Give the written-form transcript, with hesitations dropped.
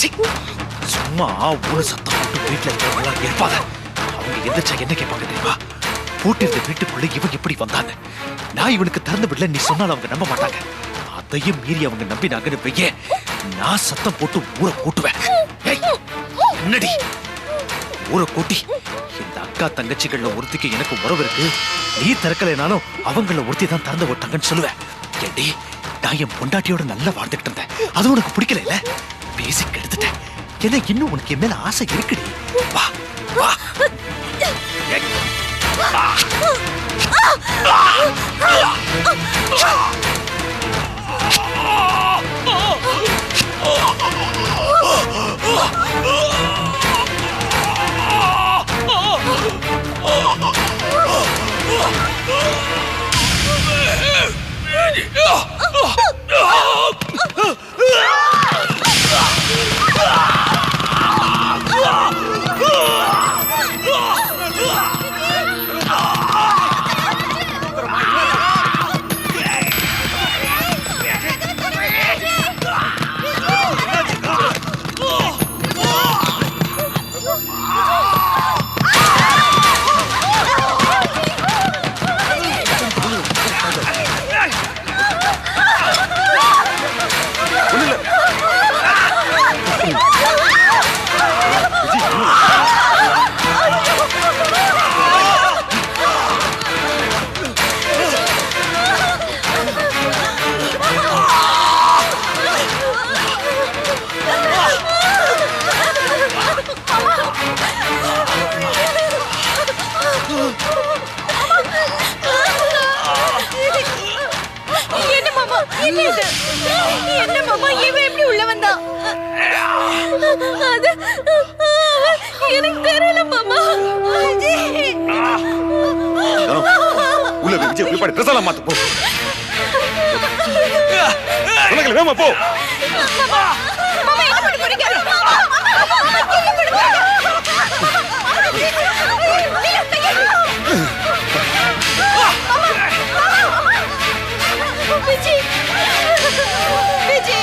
சும்மா ஒரு சத்தம் போட்டு வீட்டுல இருக்கிறவங்களாம் ஏற்பாத. அவங்க எந்திரிச்சா என்ன கேட்பாங்க தெரியுமா? பூட்டிருந்த வீட்டுக்குள்ள இவன் எப்படி வந்தாங்க? நான் இவனுக்கு திறந்து விடல நீ சொன்னாலும் அவங்க நம்ப மாட்டாங்க. அதையும் மீறி அவங்க நம்பினாங்கன்னு வைய, நான் சத்தம் போட்டு ஊரை கூட்டுவேன். என்னடி ஊரை கூட்டி இந்த அக்கா தங்கச்சிகள்ல ஒருத்திக்கு எனக்கு உறவு இருக்கு, நீ திறக்கலைனாலும் அவங்கள ஒருத்தி தான் திறந்து விட்டாங்கன்னு சொல்லுவேன். ஏண்டி நான் என் பொண்டாட்டியோட நல்லா வாழ்ந்துகிட்டு இருந்தேன், அது உனக்கு பிடிக்கல இல்ல? பேசி கெடுத்துட்டேன். ஏன்னா இன்னும் உனக்கு என் மேல ஆசை இருக்குடி. வா வா என்ன மாமா இவன் எப்படி உள்ள வந்தா? அது எனக்கு தெரியல மாமா. உள்ள விஜய் போய் பாடி ட்ரெஸ் எல்லாம் மாத்து போ. உனக்கு வேமா போ.